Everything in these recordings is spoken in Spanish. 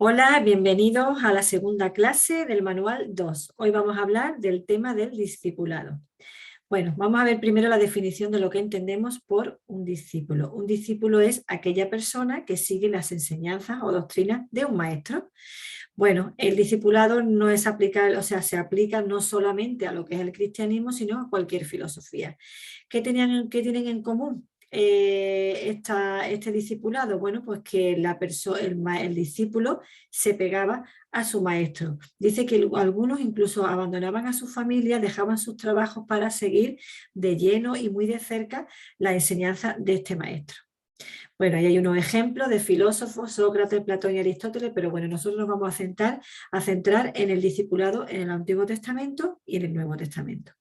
Hola, bienvenidos a la segunda clase del manual 2. Hoy vamos a hablar del tema del discipulado. Bueno, vamos a ver primero la definición de lo que entendemos por un discípulo. Un discípulo es aquella persona que sigue las enseñanzas o doctrinas de un maestro. Bueno, el discipulado no es aplicar, o sea, se aplica no solamente a lo que es el cristianismo, sino a cualquier filosofía. ¿Qué tienen en común? Este discipulado, bueno, pues que el discípulo se pegaba a su maestro. Dice que algunos incluso abandonaban a su familia, dejaban sus trabajos para seguir de lleno y muy de cerca la enseñanza de este maestro. Bueno, ahí hay unos ejemplos de filósofos, Sócrates, Platón y Aristóteles, pero bueno, nosotros nos vamos a centrar en el discipulado en el Antiguo Testamento y en el Nuevo Testamento.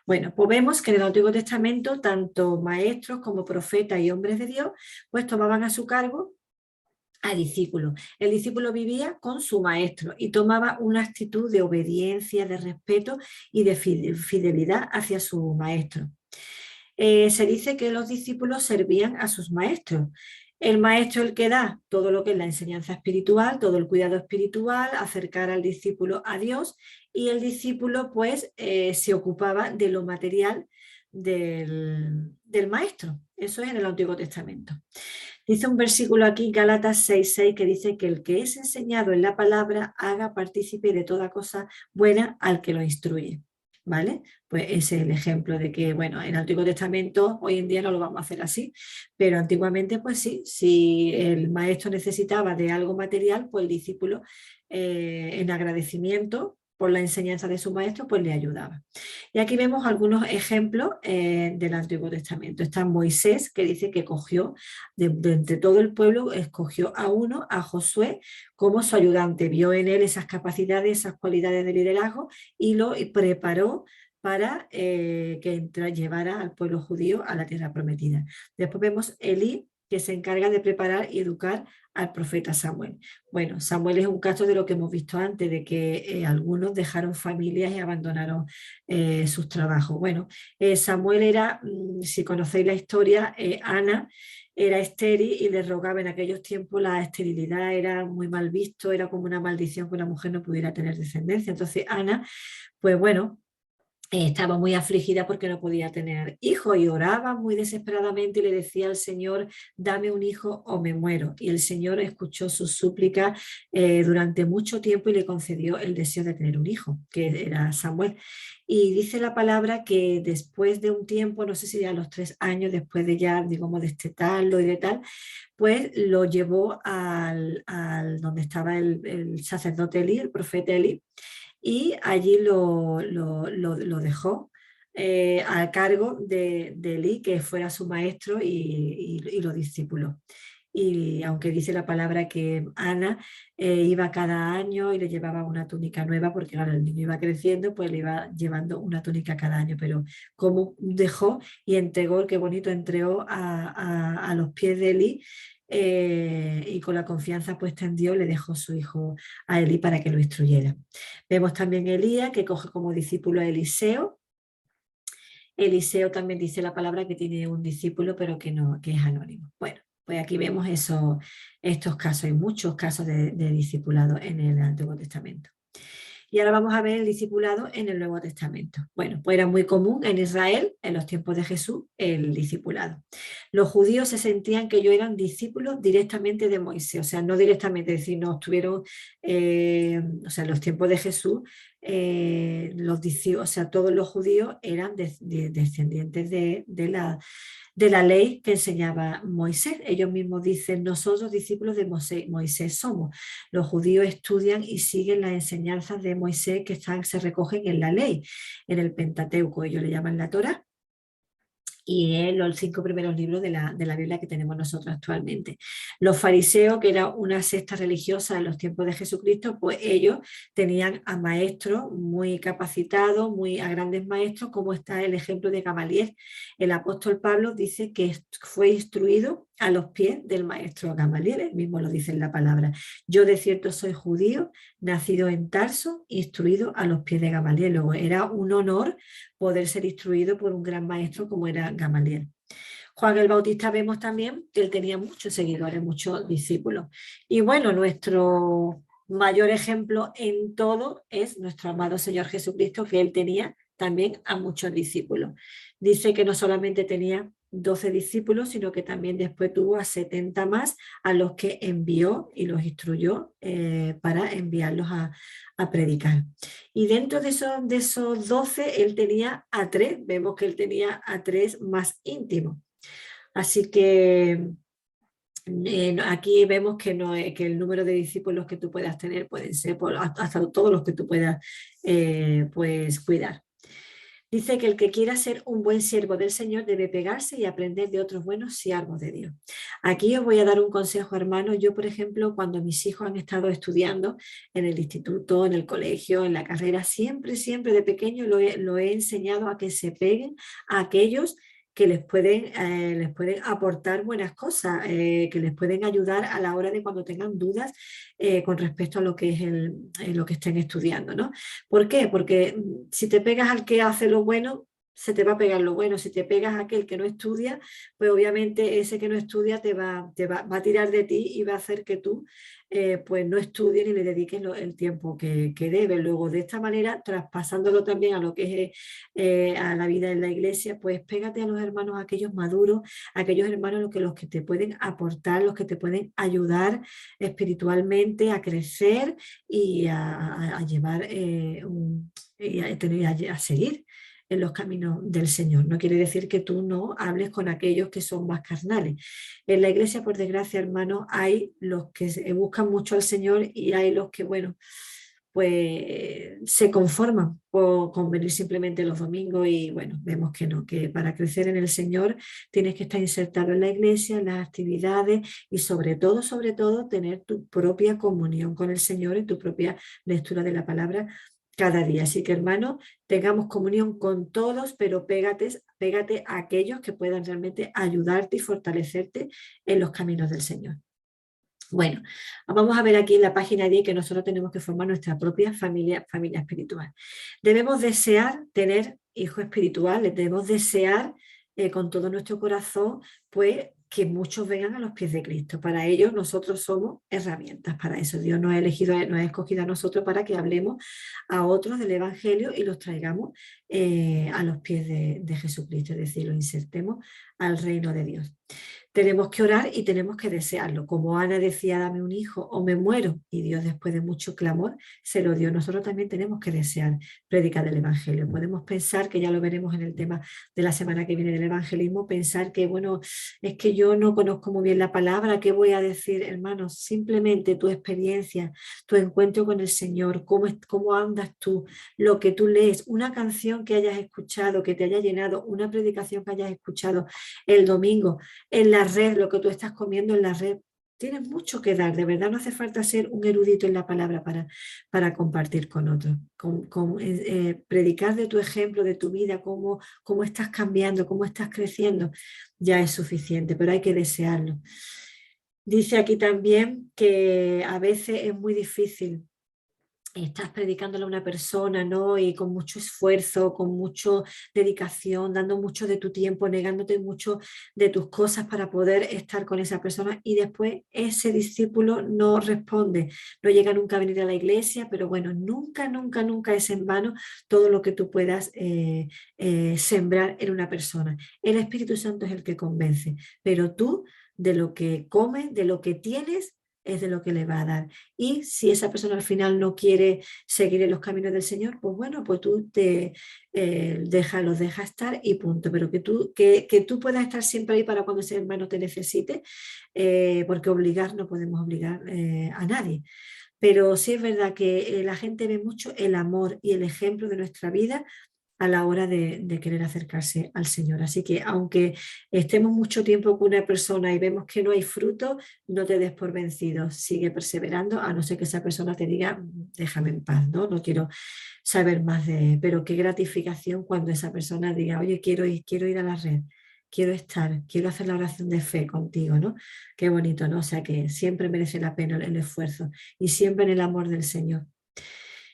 Bueno, pues vemos que en el Antiguo Testamento tanto maestros como profetas y hombres de Dios pues tomaban a su cargo a discípulos. El discípulo vivía con su maestro y tomaba una actitud de obediencia, de respeto y de fidelidad hacia su maestro. Se dice que los discípulos servían a sus maestros. El maestro es el que da todo lo que es la enseñanza espiritual, todo el cuidado espiritual, acercar al discípulo a Dios, y el discípulo pues se ocupaba de lo material del maestro. Eso es en el Antiguo Testamento. Dice un versículo aquí, Gálatas 6:6, que dice que el que es enseñado en la palabra haga partícipe de toda cosa buena al que lo instruye. ¿Vale? Pues ese es el ejemplo de que, bueno, en el Antiguo Testamento hoy en día no lo vamos a hacer así, pero antiguamente pues sí, si el maestro necesitaba de algo material, pues el discípulo en agradecimiento por la enseñanza de su maestro, pues le ayudaba. Y aquí vemos algunos ejemplos del Antiguo Testamento. Está Moisés, que dice que cogió, de entre todo el pueblo, escogió a uno, a Josué, como su ayudante. Vio en él esas capacidades, esas cualidades de liderazgo y lo preparó para que llevara al pueblo judío a la tierra prometida. Después vemos Elí, que se encarga de preparar y educar al profeta Samuel. Bueno, Samuel es un caso de lo que hemos visto antes, de que algunos dejaron familias y abandonaron sus trabajos. Bueno, Samuel era, si conocéis la historia, Ana era estéril y le rogaba en aquellos tiempos. La esterilidad era muy mal visto, era como una maldición que una mujer no pudiera tener descendencia. Entonces Ana, pues bueno, estaba muy afligida porque no podía tener hijos y oraba muy desesperadamente y le decía al Señor, dame un hijo o me muero. Y el Señor escuchó sus súplicas durante mucho tiempo y le concedió el deseo de tener un hijo, que era Samuel. Y dice la palabra que después de un tiempo, no sé si a los 3 años, después de ya, digamos, destetarlo y de tal, pues lo llevó al donde estaba el sacerdote Elí, el profeta Elí, y allí lo dejó a cargo de Elí, que fuera su maestro y lo discipuló. Y aunque dice la palabra que Ana iba cada año y le llevaba una túnica nueva, porque claro, el niño iba creciendo, pues le iba llevando una túnica cada año, pero como dejó y entregó, qué bonito, entregó a los pies de Elí, y con la confianza puesta en Dios le dejó su hijo a Elí para que lo instruyera. Vemos también Elías, que coge como discípulo a Eliseo. Eliseo también dice la palabra que tiene un discípulo, pero que no, que es anónimo. Bueno, pues aquí vemos estos casos. Hay muchos casos de discipulado en el Antiguo Testamento. Y ahora vamos a ver el discipulado en el Nuevo Testamento. Bueno, pues era muy común en Israel, en los tiempos de Jesús, el discipulado. Los judíos se sentían que ellos eran discípulos directamente de Moisés, o sea, no directamente, es decir, no estuvieron, o sea, en los tiempos de Jesús, o sea, todos los judíos eran descendientes de la ley que enseñaba Moisés. Ellos mismos dicen, nosotros discípulos de Moisés somos. Los judíos estudian y siguen las enseñanzas de Moisés que se recogen en la ley, en el Pentateuco, ellos le llaman la Torá, y en los 5 primeros libros de la Biblia que tenemos nosotros actualmente. Los fariseos, que era una secta religiosa en los tiempos de Jesucristo, pues ellos tenían a maestros muy capacitados, a grandes maestros, como está el ejemplo de Gamaliel. El apóstol Pablo dice que fue instruido a los pies del maestro Gamaliel, él mismo lo dice en la palabra. Yo de cierto soy judío, nacido en Tarso, instruido a los pies de Gamaliel. Luego era un honor poder ser instruido por un gran maestro como era Gamaliel. Juan el Bautista vemos también que él tenía muchos seguidores, muchos discípulos. Y bueno, nuestro mayor ejemplo en todo es nuestro amado Señor Jesucristo, que él tenía también a muchos discípulos. Dice que no solamente tenía 12 discípulos, sino que también después tuvo a 70 más a los que envió y los instruyó para enviarlos a predicar. Y dentro de esos 12, él tenía a 3, vemos que él tenía a 3 más íntimos. Así que aquí vemos que, no, que el número de discípulos que tú puedas tener pueden ser hasta todos los que tú puedas pues, cuidar. Dice que el que quiera ser un buen siervo del Señor debe pegarse y aprender de otros buenos siervos de Dios. Aquí os voy a dar un consejo, hermanos. Yo, por ejemplo, cuando mis hijos han estado estudiando en el instituto, en el colegio, en la carrera, siempre, siempre de pequeño lo he enseñado a que se peguen a aquellos que les pueden aportar buenas cosas, que les pueden ayudar a la hora de cuando tengan dudas con respecto a lo que es lo que estén estudiando, ¿no? ¿Por qué? Porque si te pegas al que hace lo bueno, se te va a pegar lo bueno. Si te pegas a aquel que no estudia, pues obviamente ese que no estudia va a tirar de ti y va a hacer que tú pues no estudies ni le dediques el tiempo que debes. Luego, de esta manera, traspasándolo también a lo que es a la vida en la iglesia, pues pégate a los hermanos, aquellos maduros, aquellos hermanos los que te pueden aportar, los que te pueden ayudar espiritualmente a crecer y a llevar y a seguir en los caminos del Señor. No quiere decir que tú no hables con aquellos que son más carnales. En la iglesia, por desgracia, hermanos, hay los que buscan mucho al Señor y hay los que, bueno, pues se conforman con venir simplemente los domingos y bueno, vemos que no, que para crecer en el Señor tienes que estar insertado en la iglesia, en las actividades y sobre todo, tener tu propia comunión con el Señor y tu propia lectura de la palabra cada día. Así que, hermanos, tengamos comunión con todos, pero pégate a aquellos que puedan realmente ayudarte y fortalecerte en los caminos del Señor. Bueno, vamos a ver aquí en la página 10 que nosotros tenemos que formar nuestra propia familia espiritual. Debemos desear tener hijos espirituales, debemos desear con todo nuestro corazón, pues que muchos vengan a los pies de Cristo. Para ello nosotros somos herramientas para eso. Dios nos ha escogido a nosotros para que hablemos a otros del Evangelio y los traigamos a los pies de Jesucristo, es decir, los insertemos al reino de Dios. Tenemos que orar y tenemos que desearlo. Como Ana decía, dame un hijo o me muero, y Dios después de mucho clamor se lo dio. Nosotros también tenemos que desear predicar el Evangelio. Podemos pensar, que ya lo veremos en el tema de la semana que viene del evangelismo, pensar que, bueno, es que yo no conozco muy bien la palabra, ¿qué voy a decir, hermanos? Simplemente tu experiencia, tu encuentro con el Señor, cómo andas tú, lo que tú lees, una canción que hayas escuchado, que te haya llenado, una predicación que hayas escuchado el domingo, en la red, lo que tú estás comiendo en la red. Tienes mucho que dar, de verdad no hace falta ser un erudito en la palabra para compartir con otros. Predicar de tu ejemplo, de tu vida, cómo estás cambiando, cómo estás creciendo, ya es suficiente, pero hay que desearlo. Dice aquí también que a veces es muy difícil. Estás predicándole a una persona, ¿no? Y con mucho esfuerzo, con mucha dedicación, dando mucho de tu tiempo, negándote mucho de tus cosas para poder estar con esa persona y después ese discípulo no responde, no llega nunca a venir a la iglesia, pero bueno, nunca, nunca, nunca es en vano todo lo que tú puedas sembrar en una persona. El Espíritu Santo es el que convence, pero tú de lo que comes, de lo que tienes, es de lo que le va a dar. Y si esa persona al final no quiere seguir en los caminos del Señor, pues bueno, pues tú los deja estar y punto. Pero que tú puedas estar siempre ahí para cuando ese hermano te necesite, porque no podemos obligar a nadie. Pero sí es verdad que la gente ve mucho el amor y el ejemplo de nuestra vida a la hora de querer acercarse al Señor. Así que aunque estemos mucho tiempo con una persona y vemos que no hay fruto, no te des por vencido, sigue perseverando, a no ser que esa persona te diga, déjame en paz, ¿no? No quiero saber más de él. Pero qué gratificación cuando esa persona diga, oye, quiero ir a la red, quiero estar, quiero hacer la oración de fe contigo, ¿no? Qué bonito, ¿no? O sea que siempre merece la pena el esfuerzo y siempre en el amor del Señor.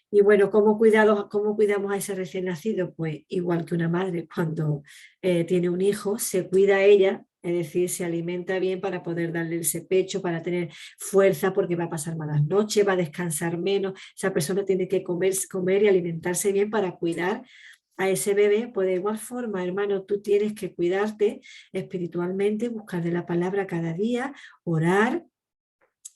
Y bueno, ¿cómo cuidamos a ese recién nacido? Pues igual que una madre cuando tiene un hijo, se cuida a ella Es decir, se alimenta bien para poder darle ese pecho, para tener fuerza, porque va a pasar malas noches, va a descansar menos. Esa persona tiene que comer y alimentarse bien para cuidar a ese bebé. Pues de igual forma, hermano, tú tienes que cuidarte espiritualmente, buscar de la palabra cada día, orar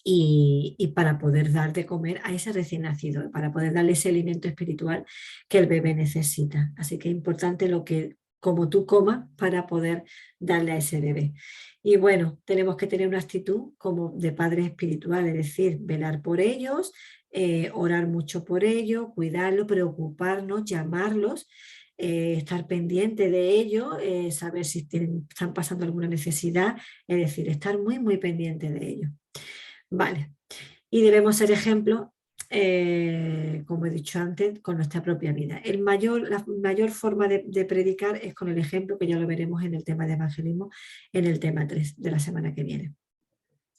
y para poder dar de comer a ese recién nacido, para poder darle ese alimento espiritual que el bebé necesita. Así que es importante lo que, como tú comas, para poder darle a ese bebé. Y bueno, tenemos que tener una actitud como de padre espiritual, es decir, velar por ellos, orar mucho por ellos, cuidarlos, preocuparnos, llamarlos. Estar pendiente de ellos, saber si están pasando alguna necesidad, es decir, estar muy, muy pendiente de ellos. Vale. Y debemos ser ejemplo, como he dicho antes, con nuestra propia vida. La mayor forma de predicar es con el ejemplo, que ya lo veremos en el tema de evangelismo, en el tema 3 de la semana que viene.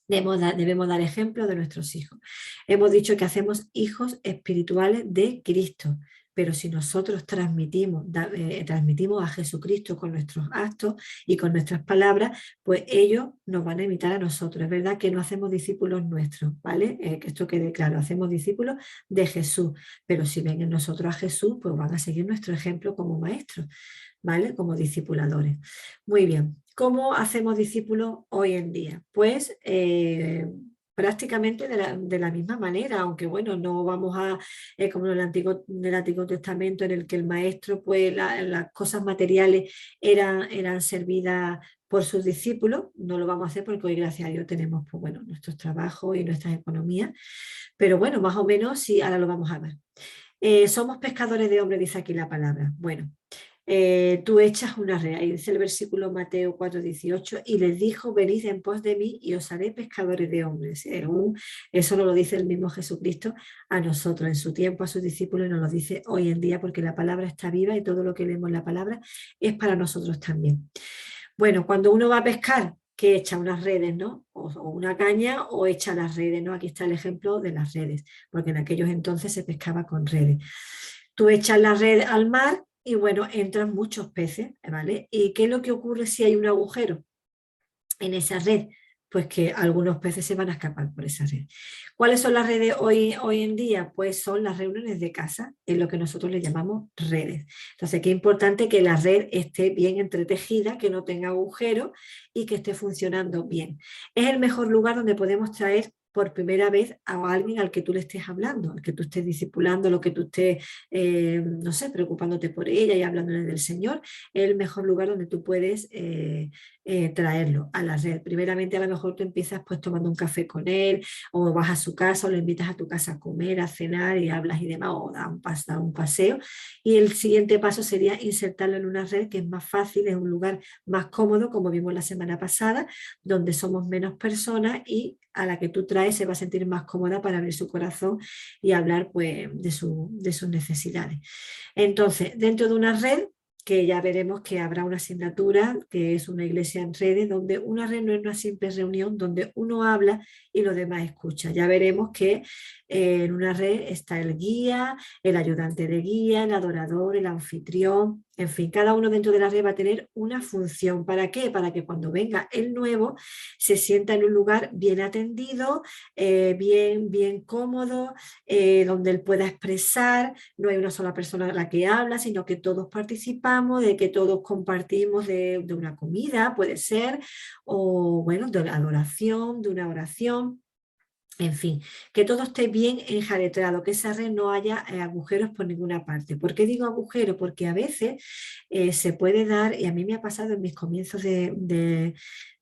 Debemos dar ejemplo de nuestros hijos. Hemos dicho que hacemos hijos espirituales de Cristo, pero si nosotros transmitimos a Jesucristo con nuestros actos y con nuestras palabras, pues ellos nos van a imitar a nosotros. Es verdad que no hacemos discípulos nuestros, ¿vale? Que esto quede claro, hacemos discípulos de Jesús, pero si ven en nosotros a Jesús, pues van a seguir nuestro ejemplo como maestros, ¿vale? Como discipuladores. Muy bien. ¿Cómo hacemos discípulos hoy en día? Pues prácticamente de la misma manera, aunque bueno, no vamos a, como en en el Antiguo Testamento, en el que el maestro, pues las cosas materiales eran servidas por sus discípulos. No lo vamos a hacer porque hoy, gracias a Dios, tenemos pues, bueno, nuestros trabajos y nuestras economías, pero bueno, más o menos sí, ahora lo vamos a ver. Somos pescadores de hombres, dice aquí la palabra. Bueno, tú echas una red, ahí dice el versículo Mateo 4:18, y les dijo, venid en pos de mí y os haré pescadores de hombres. Eso no lo dice el mismo Jesucristo a nosotros en su tiempo, a sus discípulos, y nos lo dice hoy en día, porque la palabra está viva y todo lo que leemos en la palabra es para nosotros también. Bueno, cuando uno va a pescar, que echa unas redes, ¿no? O una caña o echa las redes, ¿no? Aquí está el ejemplo de las redes, porque en aquellos entonces se pescaba con redes. Tú echas la red al mar y bueno, entran muchos peces, ¿vale? ¿Y qué es lo que ocurre si hay un agujero en esa red? Pues que algunos peces se van a escapar por esa red. ¿Cuáles son las redes hoy en día? Pues son las reuniones de casa, es lo que nosotros le llamamos redes. Entonces, qué importante que la red esté bien entretejida, que no tenga agujeros y que esté funcionando bien. Es el mejor lugar donde podemos traer por primera vez a alguien al que tú le estés hablando, al que tú estés discipulando, lo que tú estés, no sé, preocupándote por ella y hablándole del Señor. Es el mejor lugar donde tú puedes traerlo a la red. Primeramente, a lo mejor tú empiezas pues tomando un café con él, o vas a su casa, o lo invitas a tu casa a comer, a cenar y hablas y demás, o da un paseo. Y el siguiente paso sería insertarlo en una red que es más fácil, es un lugar más cómodo, como vimos la semana pasada, donde somos menos personas y a la que tú traes se va a sentir más cómoda para abrir su corazón y hablar pues, de sus necesidades. Entonces, dentro de una red, que ya veremos que habrá una asignatura, que es una iglesia en redes, donde una red no es una simple reunión, donde uno habla y los demás escuchan. Ya veremos que en una red está el guía, el ayudante de guía, el adorador, el anfitrión, en fin, cada uno dentro de la red va a tener una función. ¿Para qué? Para que cuando venga el nuevo se sienta en un lugar bien atendido, bien cómodo, donde él pueda expresar. No hay una sola persona a la que habla, sino que todos participamos, de que todos compartimos de una comida, puede ser, o bueno, de la adoración, de una oración. En fin, que todo esté bien enjaretrado, que esa red no haya agujeros por ninguna parte. ¿Por qué digo agujero? Porque a veces se puede dar, y a mí me ha pasado en mis comienzos de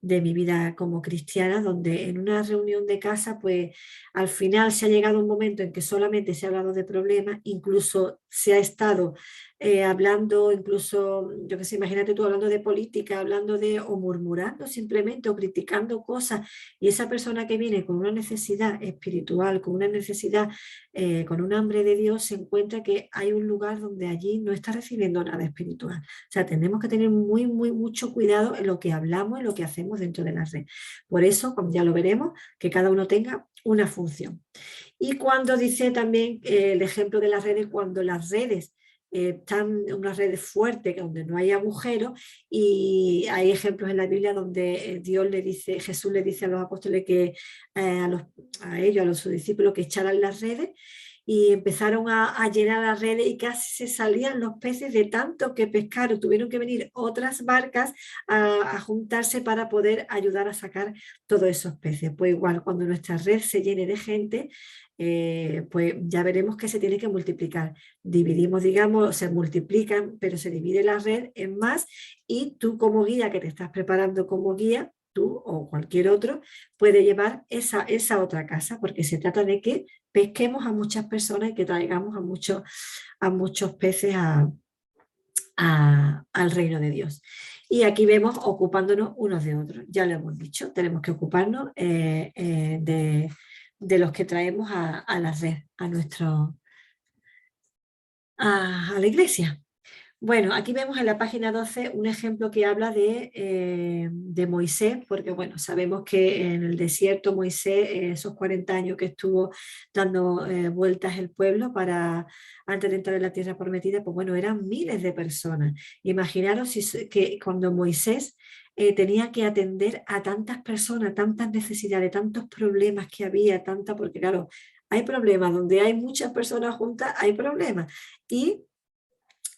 mi vida como cristiana, donde en una reunión de casa, pues al final se ha llegado un momento en que solamente se ha hablado de problemas, incluso se ha estado hablando, incluso, yo qué sé, imagínate tú hablando de política, o murmurando simplemente, o criticando cosas, y esa persona que viene con una necesidad espiritual, con una necesidad, con un hambre de Dios, se encuentra que hay un lugar donde allí no está recibiendo nada espiritual. O sea, tenemos que tener mucho cuidado en lo que hablamos, en lo que hacemos dentro de la red. Por eso, como ya lo veremos, que cada uno tenga una función. Y cuando dice también el ejemplo de las redes, cuando las redes están unas redes fuertes donde no hay agujeros, y hay ejemplos en la Biblia donde Jesús le dice a los apóstoles que a ellos, a sus discípulos, que echaran las redes, y empezaron a llenar las redes y casi se salían los peces de tanto que pescaron. Tuvieron que venir otras barcas a juntarse para poder ayudar a sacar todos esos peces. Pues igual, cuando nuestra red se llene de gente, pues ya veremos que se tiene que multiplicar. Dividimos, digamos, se multiplican, pero se divide la red en más, y tú como guía, que te estás preparando como guía, tú o cualquier otro, puede llevar esa otra casa, porque se trata de que pesquemos a muchas personas y que traigamos a muchos peces al reino de Dios. Y aquí vemos ocupándonos unos de otros. Ya lo hemos dicho, tenemos que ocuparnos de los que traemos a la red, a la iglesia. Bueno, aquí vemos en la página 12 un ejemplo que habla de Moisés, porque bueno, sabemos que en el desierto Moisés, esos 40 años que estuvo dando vueltas el pueblo antes de entrar en la tierra prometida, pues bueno, eran miles de personas. Imaginaros que cuando Moisés tenía que atender a tantas personas, tantas necesidades, tantos problemas que había, porque claro, hay problemas, donde hay muchas personas juntas, hay problemas. Y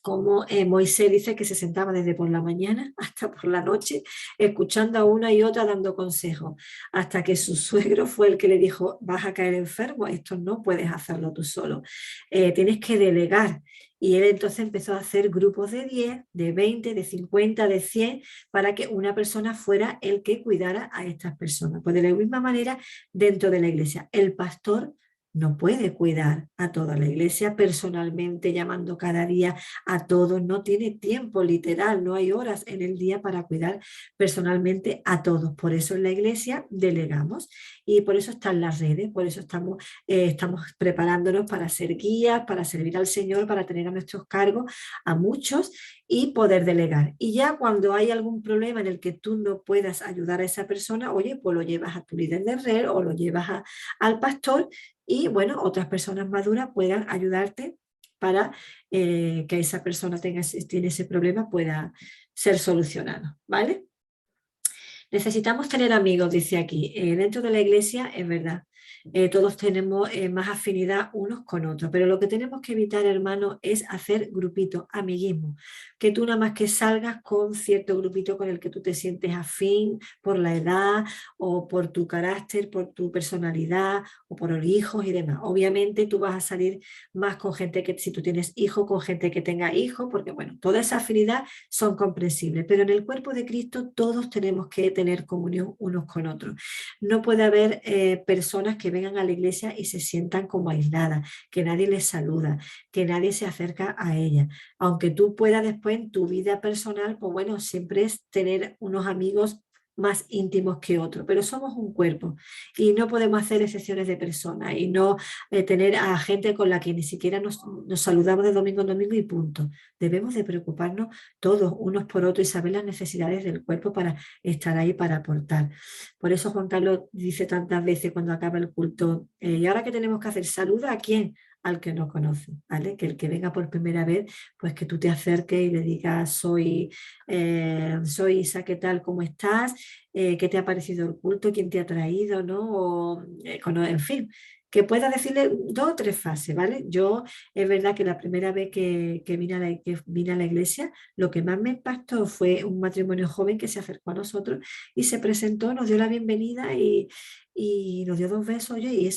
como Moisés dice que se sentaba desde por la mañana hasta por la noche, escuchando a una y otra dando consejos, hasta que su suegro fue el que le dijo: vas a caer enfermo, esto no puedes hacerlo tú solo, tienes que delegar. Y él entonces empezó a hacer grupos de 10, de 20, de 50, de 100, para que una persona fuera el que cuidara a estas personas. Pues de la misma manera, dentro de la iglesia, el pastor no puede cuidar a toda la iglesia personalmente, llamando cada día a todos, no tiene tiempo literal, no hay horas en el día para cuidar personalmente a todos. Por eso en la iglesia delegamos, y por eso están las redes, por eso estamos preparándonos para ser guías, para servir al Señor, para tener a nuestros cargos a muchos y poder delegar. Y ya cuando hay algún problema en el que tú no puedas ayudar a esa persona, oye, pues lo llevas a tu líder de red o lo llevas al pastor, y bueno, otras personas maduras puedan ayudarte para que esa persona tiene ese problema pueda ser solucionado, ¿vale? Necesitamos tener amigos, dice aquí. Dentro de la iglesia, es verdad, todos tenemos más afinidad unos con otros, pero lo que tenemos que evitar, hermano, es hacer grupitos, amiguismo. Que tú nada más que salgas con cierto grupito con el que tú te sientes afín por la edad o por tu carácter, por tu personalidad o por los hijos y demás. Obviamente tú vas a salir más con gente que, si tú tienes hijos, con gente que tenga hijos, porque bueno, toda esa afinidad son comprensibles, pero en el cuerpo de Cristo todos tenemos que tener comunión unos con otros. No puede haber personas que vengan a la iglesia y se sientan como aisladas, que nadie les saluda, que nadie se acerca a ella. Aunque tú puedas después en tu vida personal, pues bueno, siempre es tener unos amigos más íntimos que otros, pero somos un cuerpo y no podemos hacer excepciones de personas y no tener a gente con la que ni siquiera nos saludamos de domingo en domingo y punto. Debemos de preocuparnos todos unos por otros y saber las necesidades del cuerpo para estar ahí, para aportar. Por eso Juan Carlos dice tantas veces cuando acaba el culto, ¿y ahora qué tenemos que hacer? ¿Saluda a quién? Al que no conoce, ¿vale? Que el que venga por primera vez, pues que tú te acerques y le digas: soy Isa, ¿qué tal? ¿Cómo estás? ¿Qué te ha parecido el culto? ¿Quién te ha traído? ¿No? En fin, que pueda decirle 2 o 3 fases, ¿vale? Yo, es verdad que la primera vez que vine a la iglesia, lo que más me impactó fue un matrimonio joven que se acercó a nosotros y se presentó, nos dio la bienvenida y nos dio 2 besos, oye,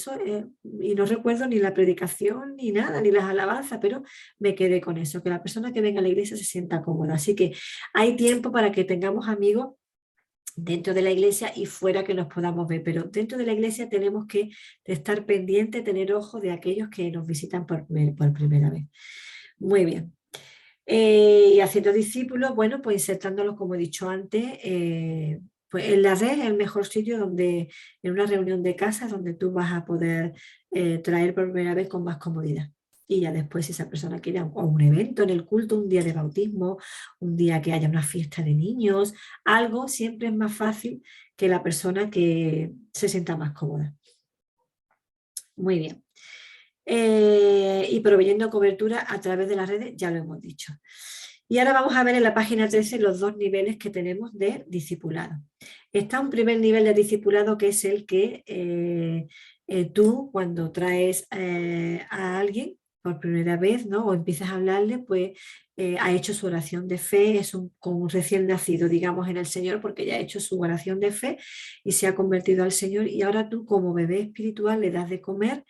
y no recuerdo ni la predicación ni nada, ni las alabanzas, pero me quedé con eso, que la persona que venga a la iglesia se sienta cómoda. Así que hay tiempo para que tengamos amigos dentro de la iglesia y fuera que nos podamos ver, pero dentro de la iglesia tenemos que estar pendientes, tener ojo de aquellos que nos visitan por primera vez. Muy bien. Y haciendo discípulos, bueno, pues insertándolos, como he dicho antes, pues en la red es el mejor sitio donde, en una reunión de casa, donde tú vas a poder traer por primera vez con más comodidad. Y ya después, si esa persona quiere, o un evento en el culto, un día de bautismo, un día que haya una fiesta de niños, algo, siempre es más fácil que la persona que se sienta más cómoda. Muy bien. y proveyendo cobertura a través de las redes, ya lo hemos dicho. Y ahora vamos a ver en la página 13 los dos niveles que tenemos de discipulado. Está un primer nivel de discipulado que es el que tú cuando traes a alguien por primera vez, ¿no? O empiezas a hablarle, pues ha hecho su oración de fe, es como un recién nacido, digamos, en el Señor, porque ya ha hecho su oración de fe y se ha convertido al Señor. Y ahora tú como bebé espiritual le das de comer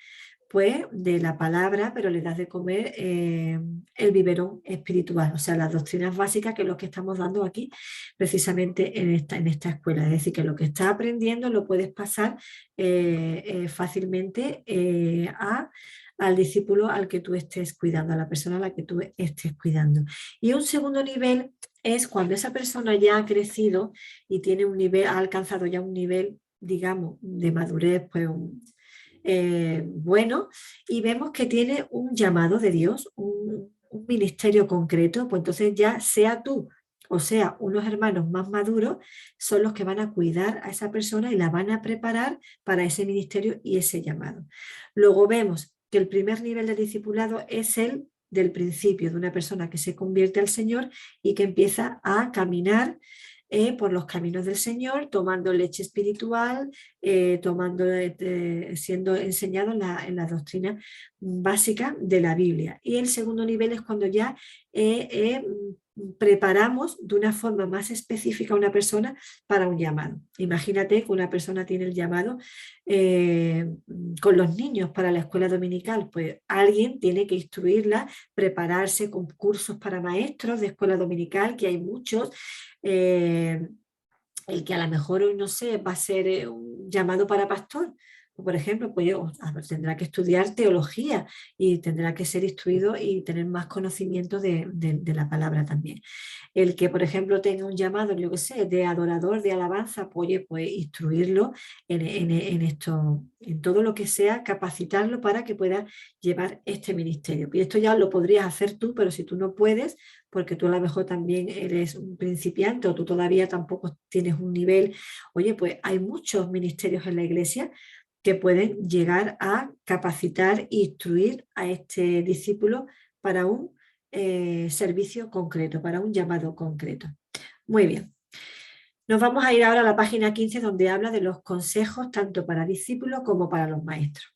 pues de la palabra, pero le das de comer el biberón espiritual, o sea, las doctrinas básicas, que es lo que estamos dando aquí precisamente en esta escuela. Es decir, que lo que estás aprendiendo lo puedes pasar fácilmente al discípulo al que tú estés cuidando, a la persona a la que tú estés cuidando. Y un segundo nivel es cuando esa persona ya ha crecido y tiene un nivel, ha alcanzado ya un nivel, digamos, de madurez, pues bueno, y vemos que tiene un llamado de Dios, un ministerio concreto, pues entonces ya sea tú o sea unos hermanos más maduros, son los que van a cuidar a esa persona y la van a preparar para ese ministerio y ese llamado. Luego vemos que el primer nivel de discipulado es el del principio, de una persona que se convierte al Señor y que empieza a caminar por los caminos del Señor, tomando leche espiritual, siendo enseñado en la doctrina básica de la Biblia. Y el segundo nivel es cuando ya preparamos de una forma más específica a una persona para un llamado. Imagínate que una persona tiene el llamado eh, con los niños para la escuela dominical, pues alguien tiene que instruirla, prepararse con cursos para maestros de escuela dominical, que hay muchos. eh, el que a lo mejor, no sé, va a ser un llamado para pastor. Por ejemplo, pues tendrá que estudiar teología y tendrá que ser instruido y tener más conocimiento de la palabra también. El que, por ejemplo, tenga un llamado, yo qué sé, de adorador, de alabanza, pues instruirlo en esto, en todo lo que sea, capacitarlo para que pueda llevar este ministerio. Y esto ya lo podrías hacer tú, pero si tú no puedes, porque tú a lo mejor también eres un principiante o tú todavía tampoco tienes un nivel, oye, pues hay muchos ministerios en la iglesia que pueden llegar a capacitar e instruir a este discípulo para un servicio concreto, para un llamado concreto. Muy bien. Nos vamos a ir ahora a la página 15 donde habla de los consejos tanto para discípulos como para los maestros.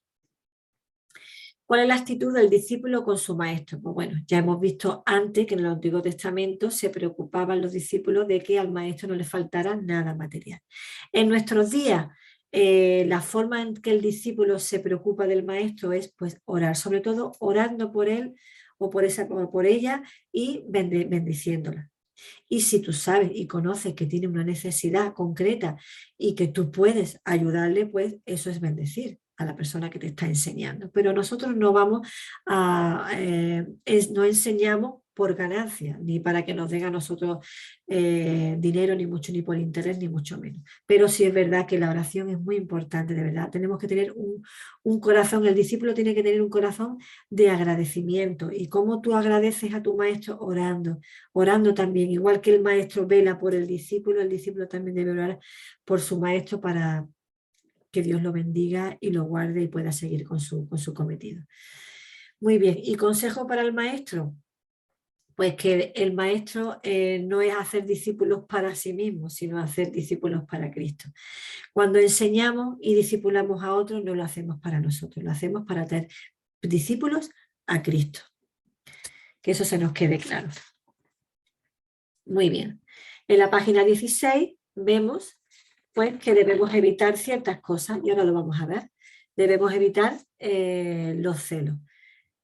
¿Cuál es la actitud del discípulo con su maestro? Pues bueno, ya hemos visto antes que en el Antiguo Testamento se preocupaban los discípulos de que al maestro no le faltara nada material. En nuestros días, la forma en que el discípulo se preocupa del maestro es pues orar, sobre todo orando por él o por ella y bendiciéndola. Y si tú sabes y conoces que tiene una necesidad concreta y que tú puedes ayudarle, pues eso es bendecir a la persona que te está enseñando. Pero nosotros no vamos no enseñamos por ganancia, ni para que nos den a nosotros dinero, ni mucho, ni por interés, ni mucho menos. Pero sí es verdad que la oración es muy importante, de verdad. Tenemos que tener un corazón, el discípulo tiene que tener un corazón de agradecimiento. ¿Y cómo tú agradeces a tu maestro? Orando, orando también, igual que el maestro vela por el discípulo también debe orar por su maestro para que Dios lo bendiga y lo guarde y pueda seguir con su cometido. Muy bien, ¿y consejo para el maestro? Pues que el maestro no es hacer discípulos para sí mismo, sino hacer discípulos para Cristo. Cuando enseñamos y discipulamos a otros, no lo hacemos para nosotros, lo hacemos para tener discípulos a Cristo. Que eso se nos quede claro. Muy bien. En la página 16 vemos pues, que debemos evitar ciertas cosas y ahora lo vamos a ver. Debemos evitar los celos.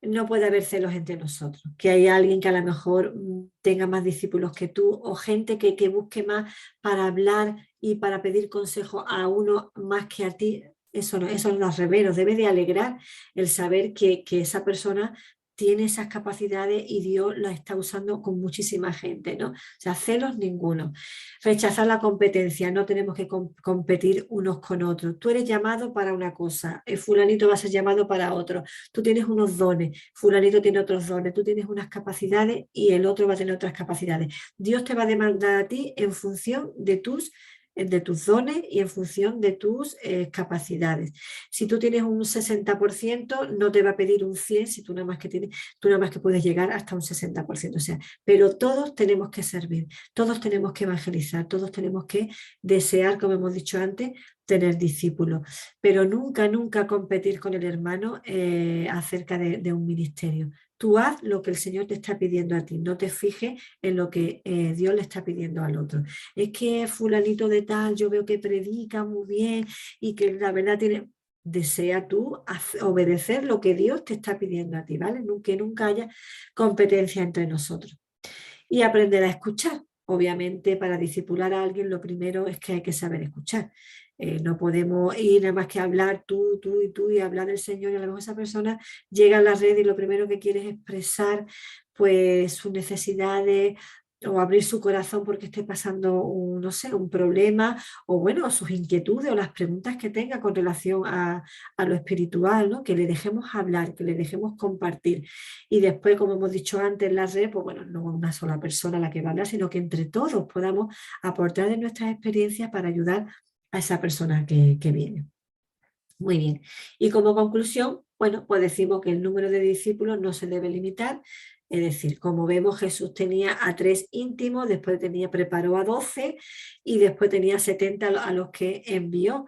No puede haber celos entre nosotros, que haya alguien que a lo mejor tenga más discípulos que tú o gente que busque más para hablar y para pedir consejo a uno más que a ti. Eso no nos revela, nos debe de alegrar el saber que esa persona tiene esas capacidades y Dios las está usando con muchísima gente, ¿no? O sea, celos ninguno. Rechazar la competencia, no tenemos que competir unos con otros. Tú eres llamado para una cosa, el fulanito va a ser llamado para otro. Tú tienes unos dones, fulanito tiene otros dones, tú tienes unas capacidades y el otro va a tener otras capacidades. Dios te va a demandar a ti en función de tus de tus dones y en función de tus capacidades. Si tú tienes un 60%, no te va a pedir un 100 si tú nada más que puedes llegar hasta un 60%. O sea, pero todos tenemos que servir, todos tenemos que evangelizar, todos tenemos que desear, como hemos dicho antes, tener discípulos, pero nunca, nunca competir con el hermano acerca de un ministerio. Tú haz lo que el Señor te está pidiendo a ti, no te fijes en lo que Dios le está pidiendo al otro. Es que fulanito de tal, yo veo que predica muy bien y que la verdad tiene... Desea tú obedecer lo que Dios te está pidiendo a ti, ¿vale? Que nunca haya competencia entre nosotros. Y aprender a escuchar. Obviamente, para discipular a alguien, lo primero es que hay que saber escuchar. No podemos ir nada más que hablar tú y tú y hablar del Señor, y a lo mejor esa persona llega a la red y lo primero que quiere es expresar pues sus necesidades o abrir su corazón porque esté pasando un, no sé, un problema o bueno, sus inquietudes o las preguntas que tenga con relación a lo espiritual, ¿no? Que le dejemos hablar, que le dejemos compartir. Y después, como hemos dicho antes en la red, pues bueno, no una sola persona la que va a hablar, sino que entre todos podamos aportar de nuestras experiencias para ayudar a esa persona que viene. Muy bien. Y como conclusión, bueno, pues decimos que el número de discípulos no se debe limitar. Es decir, como vemos, Jesús tenía a 3 íntimos, después preparó a 12 y después tenía 70 a los que envió.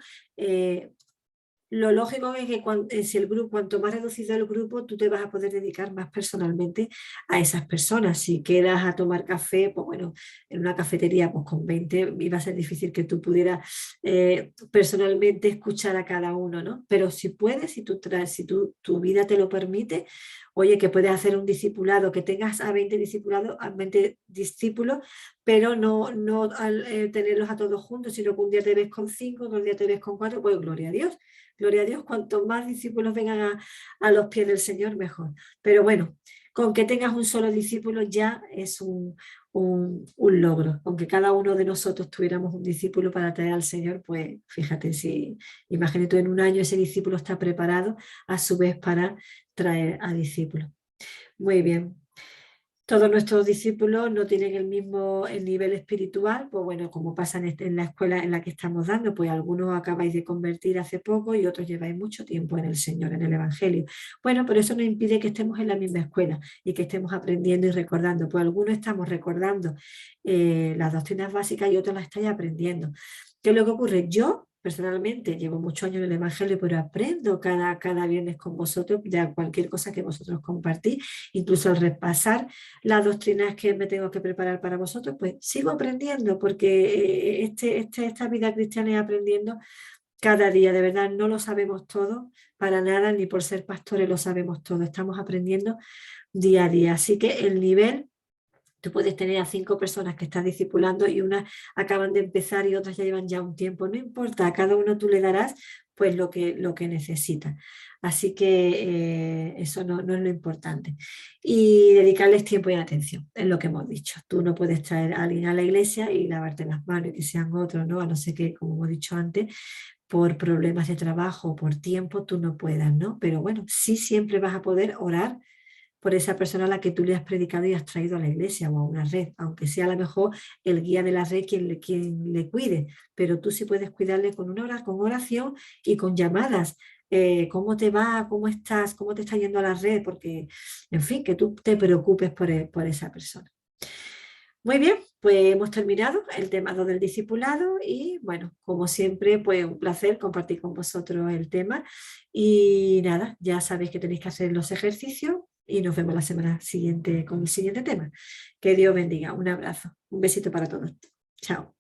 Lo lógico es que si el grupo, cuanto más reducido el grupo, tú te vas a poder dedicar más personalmente a esas personas. Si quedas a tomar café, pues bueno, en una cafetería pues con 20 iba a ser difícil que tú pudieras personalmente escuchar a cada uno, ¿no? Pero si puedes, si tu vida te lo permite, oye, que puedes hacer un discipulado, que tengas a 20 discipulados, a 20 discípulos, pero no al tenerlos a todos juntos, sino que un día te ves con 5, otro día te ves con 4, pues gloria a Dios. Gloria a Dios, cuanto más discípulos vengan a los pies del Señor, mejor. Pero bueno, con que tengas un solo discípulo ya es un logro. Aunque cada uno de nosotros tuviéramos un discípulo para traer al Señor, pues fíjate, si imagínate en un año ese discípulo está preparado a su vez para traer a discípulos. Muy bien. Todos nuestros discípulos no tienen el nivel espiritual, pues bueno, como pasa en la escuela en la que estamos dando, pues algunos acabáis de convertir hace poco y otros lleváis mucho tiempo en el Señor, en el Evangelio. Bueno, pero eso no impide que estemos en la misma escuela y que estemos aprendiendo y recordando. Pues algunos estamos recordando las doctrinas básicas y otros las estáis aprendiendo. ¿Qué es lo que ocurre? Yo personalmente llevo muchos años en el Evangelio, pero aprendo cada viernes con vosotros de cualquier cosa que vosotros compartís, incluso al repasar las doctrinas que me tengo que preparar para vosotros, pues sigo aprendiendo porque esta vida cristiana es aprendiendo cada día, de verdad, no lo sabemos todo para nada, ni por ser pastores lo sabemos todo, estamos aprendiendo día a día. Así que el nivel, tú puedes tener a 5 personas que estás discipulando y unas acaban de empezar y otras ya llevan ya un tiempo, no importa, a cada uno tú le darás pues lo que necesita. Así que eso no es lo importante. Y dedicarles tiempo y atención, es lo que hemos dicho. Tú no puedes traer a alguien a la iglesia y lavarte las manos y que sean otros, ¿no? A no ser que, como hemos dicho antes, por problemas de trabajo o por tiempo tú no puedas, ¿no? Pero bueno, sí siempre vas a poder orar por esa persona a la que tú le has predicado y has traído a la iglesia o a una red, aunque sea a lo mejor el guía de la red quien le cuide, pero tú sí puedes cuidarle con una hora, con oración y con llamadas. ¿Cómo te va? ¿Cómo estás? ¿Cómo te está yendo a la red? Porque, en fin, que tú te preocupes por esa persona. Muy bien, pues hemos terminado el tema 2 del discipulado y bueno, como siempre, pues un placer compartir con vosotros el tema y nada, ya sabéis que tenéis que hacer los ejercicios y nos vemos la semana siguiente con el siguiente tema. Que Dios bendiga. Un abrazo, un besito para todos. Chao.